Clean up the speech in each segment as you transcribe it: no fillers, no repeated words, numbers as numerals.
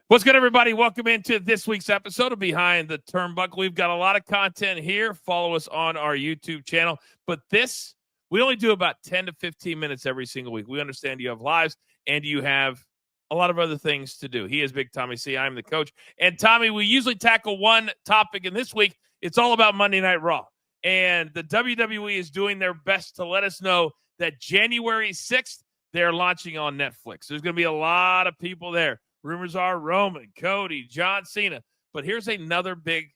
What's good, everybody? Welcome into this week's episode of Behind the Turnbuckle. We've got a lot of content here. Follow us on our YouTube channel. But this, we only do about 10 to 15 minutes every single week. We understand you have lives and you have a lot of other things to do. He is Big Tommy C. I'm the coach. And Tommy, we usually tackle one topic. And this week, it's all about Monday Night Raw. And the WWE is doing their best to let us know that January 6th, they're launching on Netflix. There's going to be a lot of people there. Rumors are Roman, Cody, John Cena. But here's another big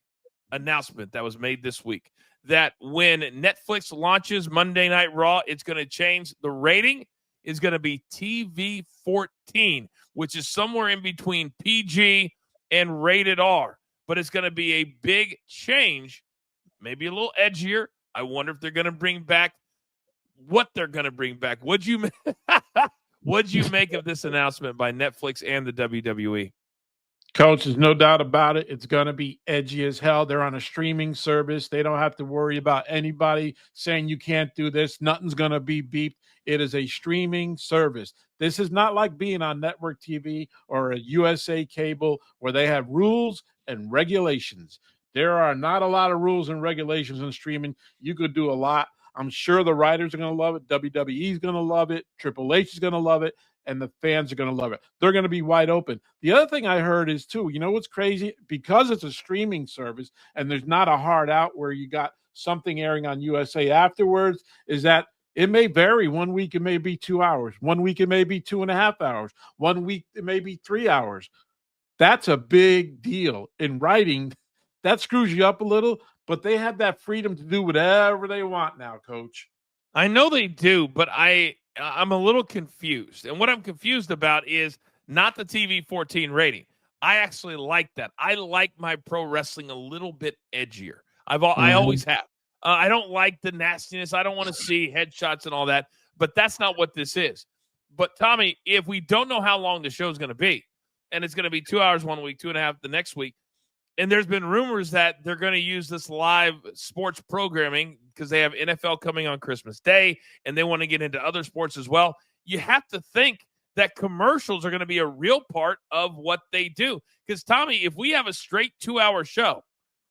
announcement that was made this week, that when Netflix launches Monday Night Raw, it's going to change. The rating is going to be TV 14, which is somewhere in between PG and rated R. But it's going to be a big change, maybe a little edgier. I wonder if they're going to bring back what they're going to bring back. What'd you make of this announcement by Netflix and the WWE? Coach, there's no doubt about it. It's going to be edgy as hell. They're on a streaming service. They don't have to worry about anybody saying you can't do this. Nothing's going to be beeped. It is a streaming service. This is not like being on network TV or a USA cable where they have rules and regulations. There are not a lot of rules and regulations in streaming. You could do a lot. I'm sure the writers are going to love it. WWE is going to love it. Triple H is going to love it. And the fans are going to love it. They're going to be wide open. The other thing I heard is, too, you know what's crazy? Because it's a streaming service and there's not a hard out where you got something airing on USA afterwards, is that it may vary. 1 week it may be 2 hours. 1 week it may be 2.5 hours. 1 week it may be 3 hours. That's a big deal. In writing, that screws you up a little, but they have that freedom to do whatever they want now, Coach. I know they do, but I'm a little confused. And what I'm confused about is not the TV 14 rating. I actually like that. I like my pro wrestling a little bit edgier. I always have. I don't like the nastiness. I don't want to see headshots and all that, but that's not what this is. But, Tommy, if we don't know how long the show is going to be, and it's going to be 2 hours 1 week, 2.5 the next week, and there's been rumors that they're going to use this live sports programming because they have NFL coming on Christmas Day and they want to get into other sports as well. You have to think that commercials are going to be a real part of what they do. Because, Tommy, if we have a straight 2-hour show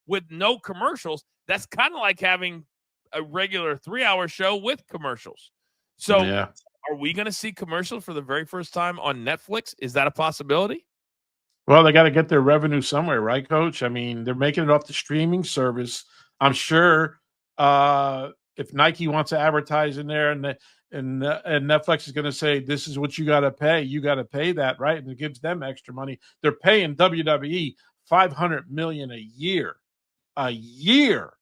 with no commercials, that's kind of like having a regular 3-hour show with commercials. So Are we going to see commercials for the very first time on Netflix? Is that a possibility? Well, they got to get their revenue somewhere, right, Coach? I mean, they're making it off the streaming service. I'm sure if Nike wants to advertise in there and Netflix is going to say, this is what you got to pay. You got to pay that, right? And it gives them extra money. They're paying WWE $500 million a year. A year.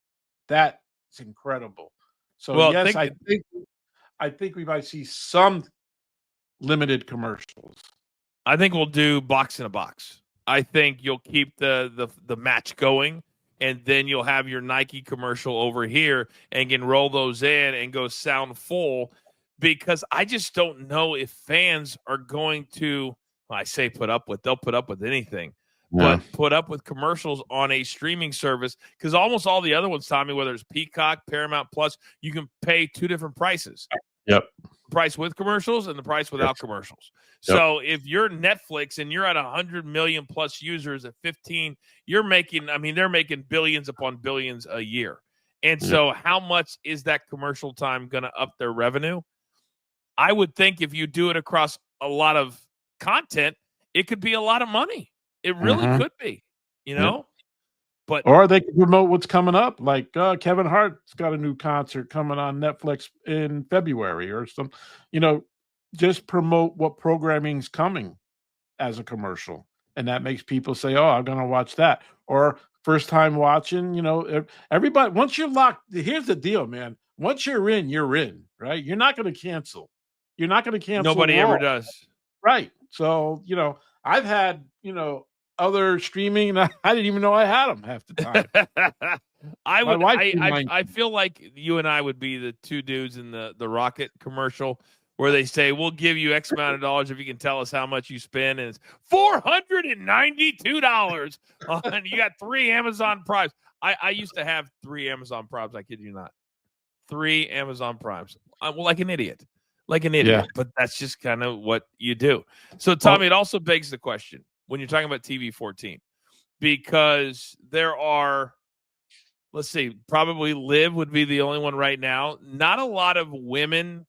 That's incredible. So, well, yes, I think we might see some limited commercials. I think we'll do box in a box. I think you'll keep the match going, and then you'll have your Nike commercial over here and can roll those in and go sound full, because I just don't know if fans are going to, well, I say they'll put up with anything, but put up with commercials on a streaming service, because almost all the other ones, Tommy, whether it's Peacock, Paramount Plus, you can pay two different prices. Yep. Price with commercials and the price without commercials. So if you're Netflix and you're at 100 million plus users at 15, they're making billions upon billions a year. And so how much is that commercial time going to up their revenue? I would think if you do it across a lot of content, it could be a lot of money. It really could be, you know? But, or they can promote what's coming up. Like Kevin Hart's got a new concert coming on Netflix in February or some, just promote what programming's coming as a commercial. And that makes people say, oh, I'm going to watch that. Or first time watching, everybody, once you're locked, here's the deal, man. Once you're in, right? You're not going to cancel. You're not going to cancel. Nobody ever does. Right. So, I've had, other streaming, and I didn't even know I had them half the time. I feel like you and I would be the two dudes in the Rocket commercial where they say, we'll give you X amount of dollars if you can tell us how much you spend, and it's $492. And you got 3 Amazon Primes. I used to have 3 Amazon Primes. I kid you not. 3 Amazon Primes. Like an idiot. But that's just kind of what you do. So, Tommy, it also begs the question. when you're talking about TV 14, because there are, let's see, probably Liv would be the only one right now. Not a lot of women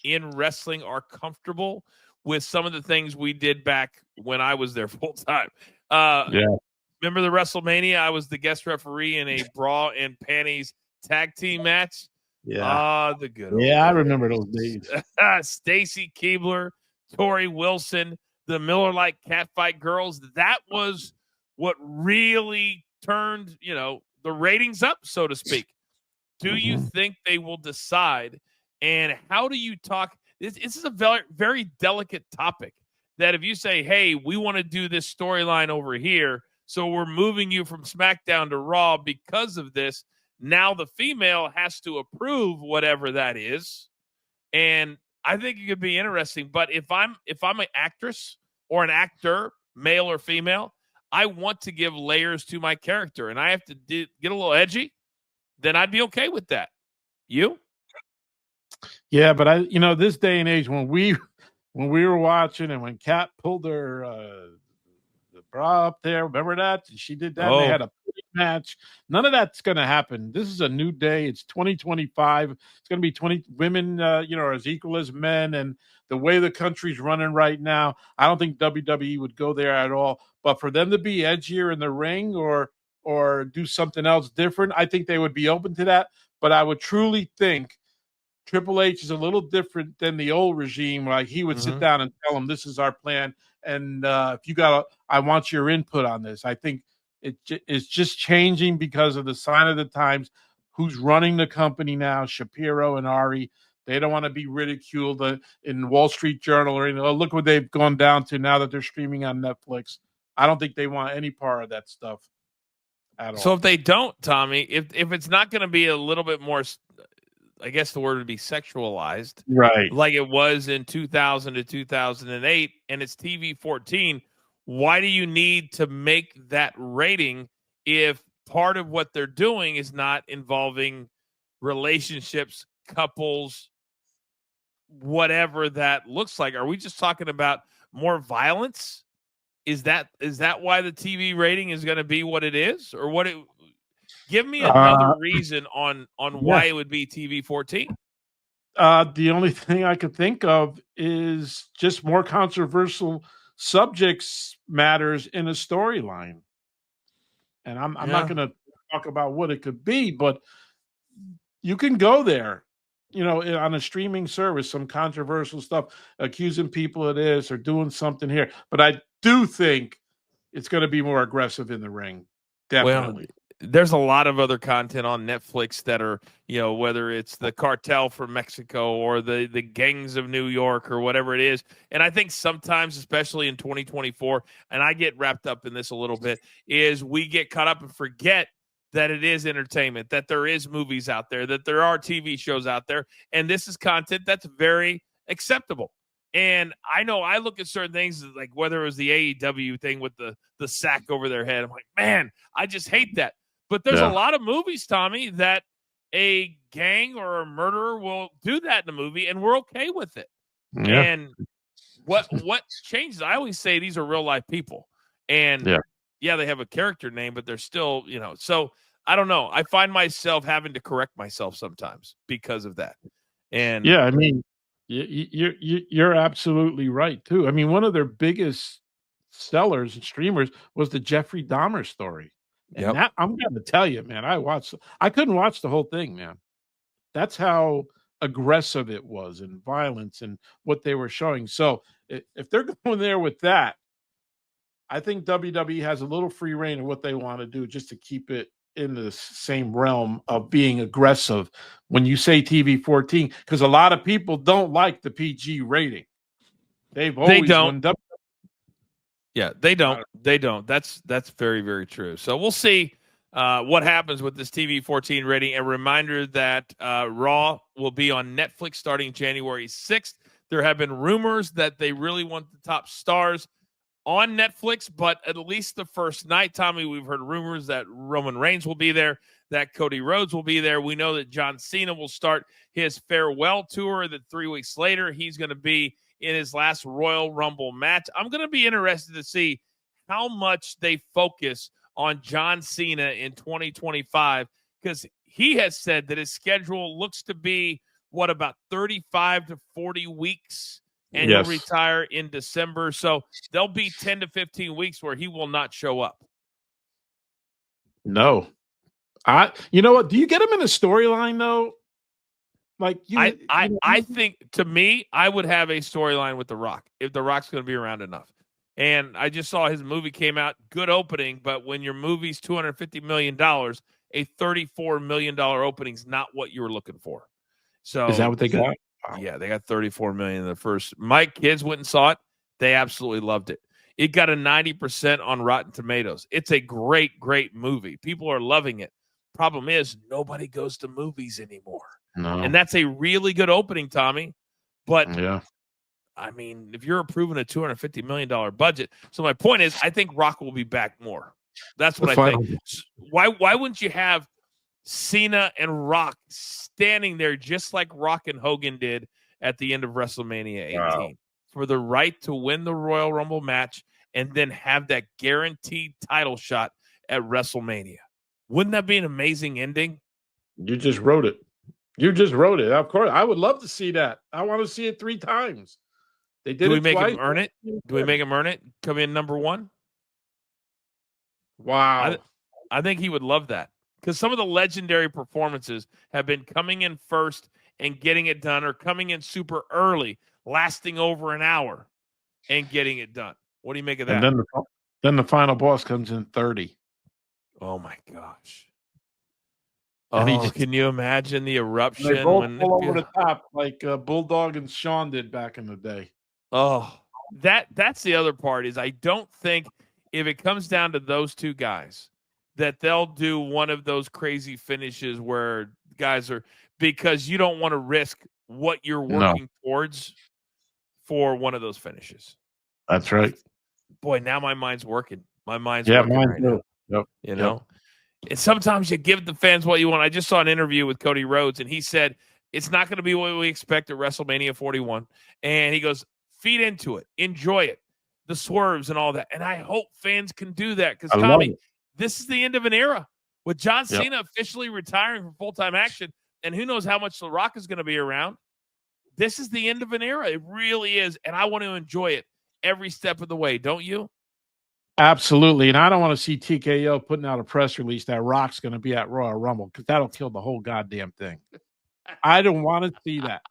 in wrestling are comfortable with some of the things we did back when I was there full time. Remember the WrestleMania? I was the guest referee in a bra and panties tag team match. The good old I remember those days. Stacy Keebler, Tori Wilson, the Miller Lite Catfight girls. That was what really turned, the ratings up, so to speak. Do you think they will decide? And how do you talk? This is a very, very delicate topic that if you say, hey, we want to do this storyline over here, so we're moving you from SmackDown to Raw because of this, now the female has to approve whatever that is. And I think it could be interesting. But if I'm an actress or an actor, male or female, I want to give layers to my character, and I have to get a little edgy, then I'd be okay with that. You? Yeah, but this day and age when we were watching and when Kat pulled her the bra up there, remember that? She did that. And they had a match. None of that's going to happen. This is a new day. It's 2025. It's going to be 20 women, are as equal as men. And the way the country's running right now, I don't think WWE would go there at all. But for them to be edgier in the ring or do something else different, I think they would be open to that. But I would truly think Triple H is a little different than the old regime. Like he would sit down and tell them, this is our plan. And if I want your input on this. I think it's just changing because of the sign of the times. Who's running the company now? Shapiro and Ari. They don't want to be ridiculed in Wall Street Journal or look what they've gone down to now that they're streaming on Netflix. I don't think they want any part of that stuff at all. So if they don't, Tommy, if it's not going to be a little bit more, I guess the word would be sexualized, right? Like it was in 2000 to 2008, and it's TV 14. Why do you need to make that rating if part of what they're doing is not involving relationships, couples, whatever that looks like? Are we just talking about more violence? Is that why the TV rating is going to be what it is, or what it? Give me another reason on why it would be TV 14. The only thing I could think of is just more controversial subjects matters in a storyline. And I'm not going to talk about what it could be, but you can go there, on a streaming service, some controversial stuff, accusing people of this or doing something here. But I do think it's going to be more aggressive in the ring. Definitely. Well, there's a lot of other content on Netflix that are, whether it's the cartel from Mexico or the gangs of New York or whatever it is. And I think sometimes, especially in 2024, and I get wrapped up in this a little bit, is we get caught up and forget that it is entertainment, that there is movies out there, that there are TV shows out there. And this is content that's very acceptable. And I know I look at certain things like whether it was the AEW thing with the sack over their head. I'm like, man, I just hate that. But there's a lot of movies, Tommy, that a gang or a murderer will do that in the movie, and we're okay with it. Yeah. And what changes? I always say these are real life people, and they have a character name, but they're still, So I don't know. I find myself having to correct myself sometimes because of that. And I mean, you're absolutely right too. I mean, one of their biggest sellers and streamers was the Jeffrey Dahmer story. And that, I'm going to tell you, man, I couldn't watch the whole thing, man. That's how aggressive it was and violence and what they were showing. So if they're going there with that, I think WWE has a little free reign of what they want to do just to keep it in the same realm of being aggressive when you say TV 14, because a lot of people don't like the PG rating. They don't. Yeah, they don't. They don't. That's very, very true. So we'll see what happens with this TV 14 rating. A reminder that Raw will be on Netflix starting January 6th. There have been rumors that they really want the top stars on Netflix, but at least the first night, Tommy, we've heard rumors that Roman Reigns will be there, that Cody Rhodes will be there. We know that John Cena will start his farewell tour, that 3 weeks later he's going to be in his last Royal Rumble match. I'm going to be interested to see how much they focus on John Cena in 2025, because he has said that his schedule looks to be, about 35 to 40 weeks, and he'll retire in December. So there'll be 10 to 15 weeks where he will not show up. No. You know what? Do you get him in a storyline, though? Like I think, to me, I would have a storyline with The Rock if The Rock's going to be around enough. And I just saw his movie came out, good opening, but when your movie's $250 million, a $34 million opening is not what you were looking for. So is that what they got? Wow. Yeah, they got $34 million in the first. My kids went and saw it. They absolutely loved it. It got a 90% on Rotten Tomatoes. It's a great, great movie. People are loving it. Problem is, nobody goes to movies anymore. No. And that's a really good opening, Tommy. But, yeah, I mean, if you're approving a $250 million budget. So my point is, I think Rock will be back more. That's what I think. Why wouldn't you have Cena and Rock standing there just like Rock and Hogan did at the end of WrestleMania 18 for the right to win the Royal Rumble match and then have that guaranteed title shot at WrestleMania? Wouldn't that be an amazing ending? You just wrote it. Of course, I would love to see that. I want to see it 3 times. They did. Do we make him earn it? Do we make him earn it? Come in number 1? Wow. I think he would love that, because some of the legendary performances have been coming in first and getting it done, or coming in super early, lasting over an hour and getting it done. What do you make of that? And then the final boss comes in 30. Oh my gosh. And can you imagine the eruption? They both fall over the top like Bulldog and Shawn did back in the day. Oh, that's the other part, is I don't think, if it comes down to those two guys, that they'll do one of those crazy finishes where guys are, because you don't want to risk what you're working towards for one of those finishes. That's right. Boy, now my mind's working. My mind's working right now. Yep. You know? And sometimes you give the fans what you want. I just saw an interview with Cody Rhodes, and he said it's not going to be what we expect at WrestleMania 41. And he goes, feed into it. Enjoy it. The swerves and all that. And I hope fans can do that, because, Tommy, this is the end of an era with John Cena officially retiring from full-time action, and who knows how much The Rock is going to be around. This is the end of an era. It really is, and I want to enjoy it every step of the way. Don't you? Absolutely. And I don't want to see TKO putting out a press release that Rock's going to be at Royal Rumble, because that'll kill the whole goddamn thing. I don't want to see that.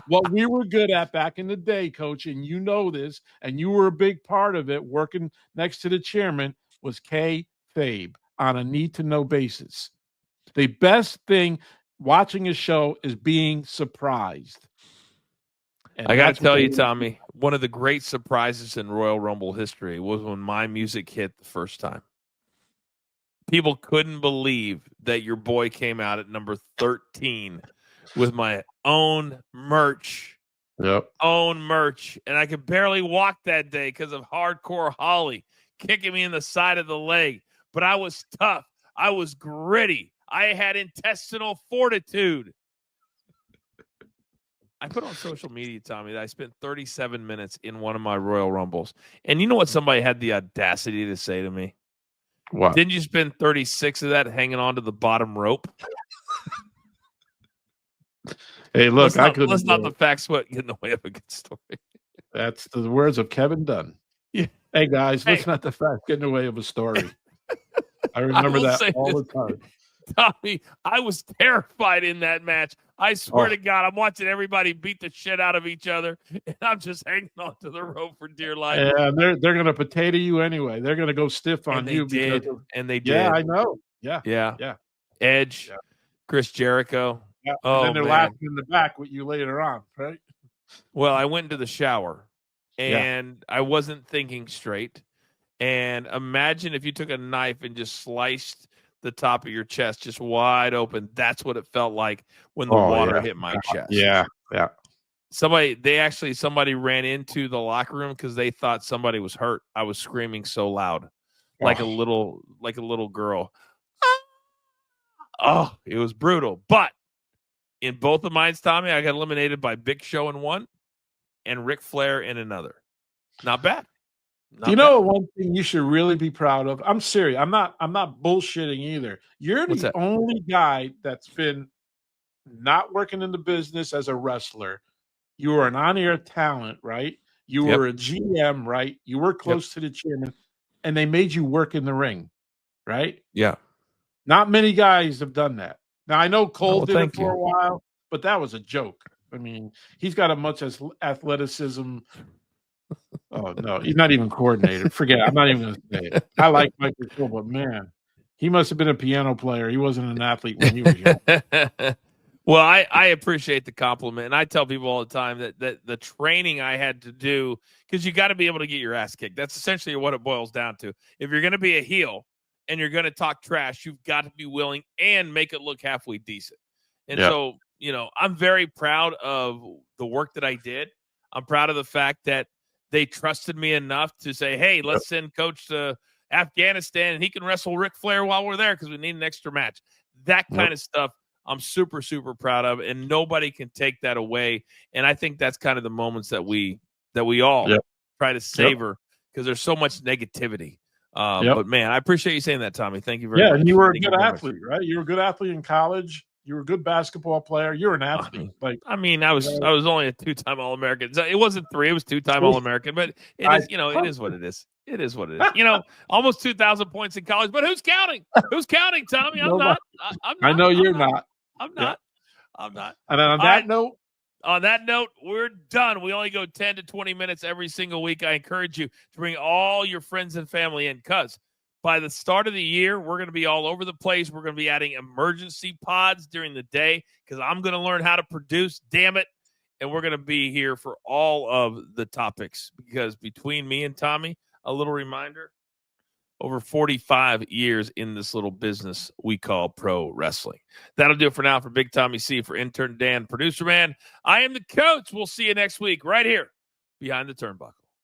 What we were good at back in the day, Coach, and you know this, and you were a big part of it, working next to the chairman, was kayfabe on a need-to-know basis. The best thing watching a show is being surprised. And I got to tell you, Tommy, one of the great surprises in Royal Rumble history was when my music hit the first time. People couldn't believe that your boy came out at number 13 with my own merch. Own merch. And I could barely walk that day because of Hardcore Holly kicking me in the side of the leg. But I was tough. I was gritty. I had intestinal fortitude. I put on social media, Tommy, that I spent 37 minutes in one of my Royal Rumbles. And you know what somebody had the audacity to say to me? What? Didn't you spend 36 of that hanging on to the bottom rope? Hey, look, let's not the facts get in the way of a good story. That's the words of Kevin Dunn. Yeah. Hey, guys, let's not the facts get in the way of a story. I remember that all the time. Tommy, I was terrified in that match. I swear to God, I'm watching everybody beat the shit out of each other, and I'm just hanging on to the rope for dear life. Yeah, they're going to potato you anyway. They're going to go stiff on you. And they did. Yeah, I know. Yeah. Edge, Chris Jericho. Yeah. And then they're laughing in the back with you later on, right? Well, I went into the shower, and I wasn't thinking straight. And imagine if you took a knife and just sliced the top of your chest just wide open. That's what it felt like when the water hit my chest. Yeah. Somebody ran into the locker room because they thought somebody was hurt. I was screaming so loud, like a little girl. Oh, it was brutal. But in both of mine, Tommy, I got eliminated by Big Show in one and Ric Flair in another. Not bad. Do you know one thing you should really be proud of? I'm serious. I'm not bullshitting either. You're the only guy that's been not working in the business as a wrestler. You were an on-air talent, right? You were a GM, right? You were close to the chairman, and they made you work in the ring, right? Yeah. Not many guys have done that. Now, I know Cole did it for a while, but that was a joke. I mean, he's got as much as athleticism. Oh, no, he's not even coordinated. Forget it. I'm not even going to say it. I like Michael Cole, but man, he must have been a piano player. He wasn't an athlete when he was young. Well, I appreciate the compliment, and I tell people all the time that the training I had to do, because you got to be able to get your ass kicked. That's essentially what it boils down to. If you're going to be a heel and you're going to talk trash, you've got to be willing and make it look halfway decent. And so, I'm very proud of the work that I did. I'm proud of the fact that they trusted me enough to say, hey, let's send Coach to Afghanistan, and he can wrestle Ric Flair while we're there because we need an extra match. That kind of stuff I'm super, super proud of, and nobody can take that away. And I think that's kind of the moments that we all try to savor because there's so much negativity. But, man, I appreciate you saying that, Tommy. Thank you very much. Yeah, and you were a good athlete, right? You were a good athlete in college. You were a good basketball player. You're an athlete. I was only a 2-time All-American. It wasn't 3. It was 2-time All-American. But it is, it is what it is. It is what it is. Almost 2,000 points in college. But who's counting? Who's counting, Tommy? I'm not. I know you're not. I'm not. I'm not. And on that note, we're done. We only go 10 to 20 minutes every single week. I encourage you to bring all your friends and family in because by the start of the year, we're going to be all over the place. We're going to be adding emergency pods during the day because I'm going to learn how to produce, damn it. And we're going to be here for all of the topics because between me and Tommy, a little reminder, over 45 years in this little business we call pro wrestling. That'll do it for now for Big Tommy C, for intern Dan, producer man. I am the coach. We'll see you next week right here behind the turnbuckle.